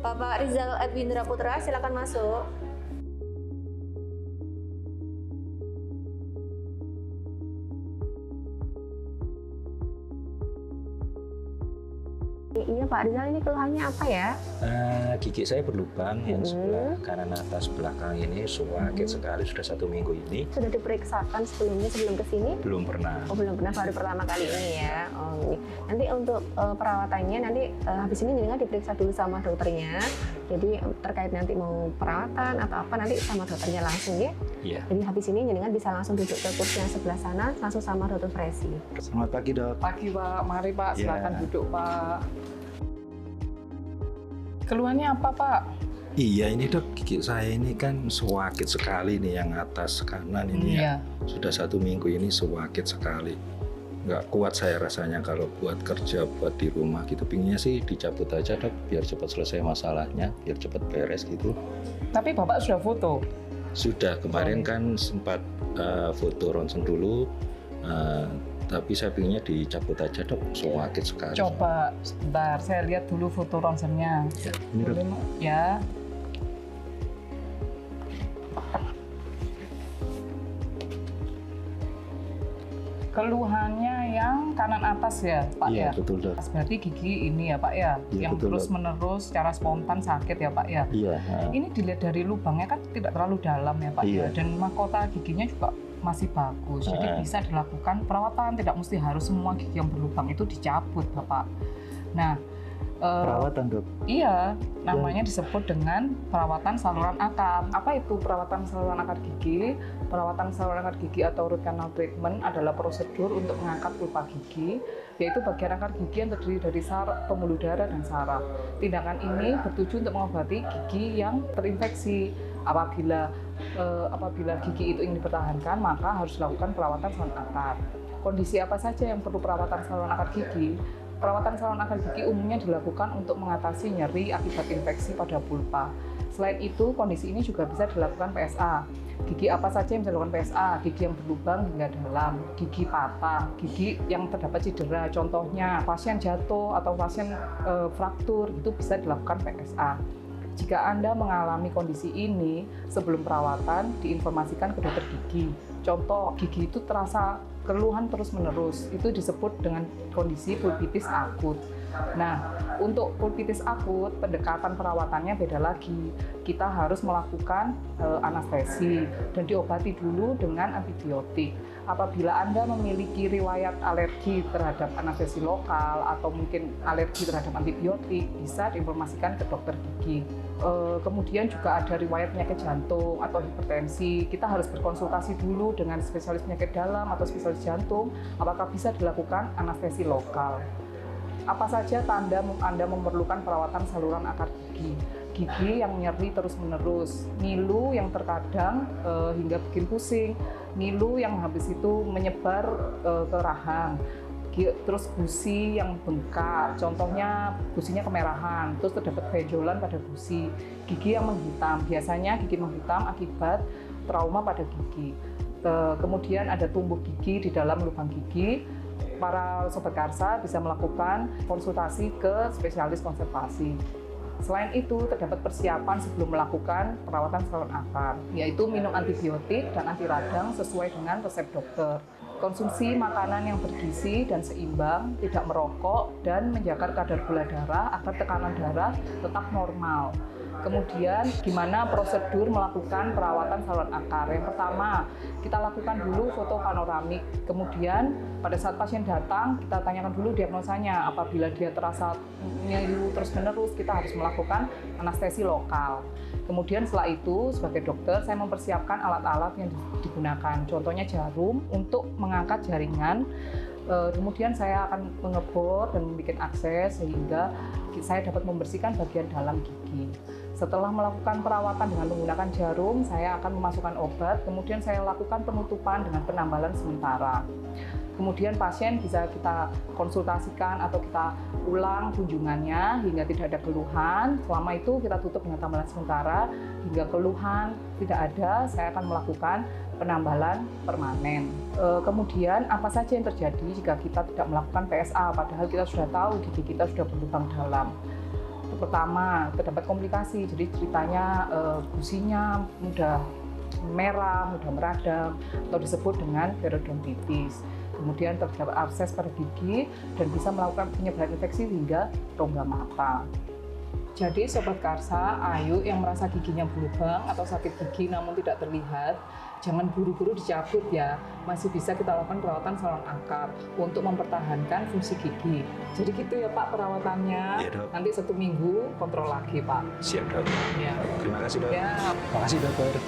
Bapak Rizal Edwindra Putra, silakan masuk. Iya Pak Rizal, ini keluhannya apa ya? Gigi saya berlubang yang sebelah kanan atas belakang ini sakit sekali sudah 1 minggu ini. Sudah diperiksakan sebelumnya sebelum kesini? Belum pernah. Oh belum pernah, baru pertama kali ini ya. Oh ini. Nanti untuk perawatannya nanti habis ini jenengan diperiksa dulu sama dokternya. Jadi terkait nanti mau perawatan atau apa nanti sama dokternya langsung ya. Iya. Jadi habis ini jenengan bisa langsung duduk ke kursi yang sebelah sana langsung sama Dr. Fresi. Selamat pagi dok. Pagi Pak, mari Pak, silakan duduk Pak. Keluhannya apa Pak? Iya ini dok, gigi saya ini kan sakit sekali nih yang atas kanan ini ya. Sudah 1 minggu ini sakit sekali. Nggak kuat saya rasanya kalau buat kerja, buat di rumah gitu. Pinginnya sih dicabut aja dok, biar cepat selesai masalahnya, biar cepat beres gitu. Tapi Bapak sudah foto? Sudah, kemarin kan sempat foto ronsen dulu. Tapi saya pinginnya dicabut aja dok, sakit sekali. Coba sebentar, saya lihat dulu foto ronsennya. Ya, ini dok. Boleh, ya. Keluhannya yang kanan atas ya Pak Iya, ya? betul dok. Berarti gigi ini ya Pak ya? Iya, yang betul, terus menerus secara spontan sakit ya Pak ya? Iya. Ini dilihat dari lubangnya kan tidak terlalu dalam ya Pak Iya. ya? Dan mahkota giginya juga masih bagus, jadi bisa dilakukan perawatan, tidak mesti harus semua gigi yang berlubang itu dicabut Bapak. Nah, Perawatan dok? iya, namanya disebut dengan perawatan saluran akar. Apa itu perawatan saluran akar gigi? Perawatan saluran akar gigi atau root canal treatment adalah prosedur untuk mengangkat pulpa gigi, yaitu bagian akar gigi yang terdiri dari saraf, pembuluh darah, dan saraf. Tindakan ini bertujuan untuk mengobati gigi yang terinfeksi. Apabila gigi itu ingin dipertahankan, maka harus dilakukan perawatan saluran akar. Kondisi apa saja yang perlu perawatan saluran akar gigi? Perawatan saluran akar gigi umumnya dilakukan untuk mengatasi nyeri akibat infeksi pada pulpa. Selain itu, kondisi ini juga bisa dilakukan PSA. Gigi apa saja yang bisa dilakukan PSA? Gigi yang berlubang hingga dalam, gigi patah, gigi yang terdapat cedera. Contohnya, pasien jatuh atau pasien fraktur, itu bisa dilakukan PSA. Jika Anda mengalami kondisi ini, sebelum perawatan, diinformasikan ke dokter gigi. Contoh, gigi itu terasa keluhan terus-menerus, itu disebut dengan kondisi pulpitis akut. Nah, untuk pulpitis akut, pendekatan perawatannya beda lagi. Kita harus melakukan anestesi dan diobati dulu dengan antibiotik. Apabila Anda memiliki riwayat alergi terhadap anestesi lokal atau mungkin alergi terhadap antibiotik, bisa diinformasikan ke dokter gigi. Kemudian juga ada riwayat penyakit jantung atau hipertensi. Kita harus berkonsultasi dulu dengan spesialis penyakit dalam atau spesialis jantung, apakah bisa dilakukan anestesi lokal. Apa saja tanda Anda memerlukan perawatan saluran akar gigi? Gigi yang nyeri terus-menerus, ngilu yang terkadang hingga bikin pusing, ngilu yang habis itu menyebar ke rahang, terus gusi yang bengkak, contohnya gusinya kemerahan, terus terdapat benjolan pada gusi, gigi yang menghitam, biasanya gigi menghitam akibat trauma pada gigi. Kemudian ada tumbuh gigi di dalam lubang gigi. Para sobat karsa bisa melakukan konsultasi ke spesialis konservasi. Selain itu, terdapat persiapan sebelum melakukan perawatan saluran akar, yaitu minum antibiotik dan anti radang sesuai dengan resep dokter. Konsumsi makanan yang bergizi dan seimbang, tidak merokok, dan menjaga kadar gula darah agar tekanan darah tetap normal. Kemudian, gimana prosedur melakukan perawatan saluran akar? Yang pertama, kita lakukan dulu foto panoramik. Kemudian, pada saat pasien datang, kita tanyakan dulu diagnosanya. Apabila dia terasa ngilu terus-menerus, kita harus melakukan anestesi lokal. Kemudian setelah itu, sebagai dokter, saya mempersiapkan alat-alat yang digunakan. Contohnya jarum untuk mengangkat jaringan. Kemudian saya akan mengebor dan membuat akses sehingga saya dapat membersihkan bagian dalam gigi. Setelah melakukan perawatan dengan menggunakan jarum, saya akan memasukkan obat, kemudian saya lakukan penutupan dengan penambalan sementara. Kemudian pasien bisa kita konsultasikan atau kita ulang kunjungannya hingga tidak ada keluhan. Selama itu kita tutup dengan tambalan sementara, hingga keluhan tidak ada, saya akan melakukan penambalan permanen. Kemudian apa saja yang terjadi jika kita tidak melakukan PSA, padahal kita sudah tahu gigi kita sudah berlubang dalam. Pertama, terdapat komplikasi, jadi ceritanya gusinya mudah merah, mudah meradang, atau disebut dengan periodontitis. Kemudian terdapat abses pada gigi dan bisa melakukan penyebaran infeksi hingga rongga mata. Jadi Sobat Karsa, ayo yang merasa giginya berlubang atau sakit gigi namun tidak terlihat, jangan buru-buru dicabut ya. Masih bisa kita lakukan perawatan salon akar untuk mempertahankan fungsi gigi. Jadi gitu ya Pak perawatannya. Iya, Dok. Nanti 1 minggu kontrol lagi Pak. Siap, Dok. Ya. Terima kasih, Dok. Ya. Terima kasih, Dokter.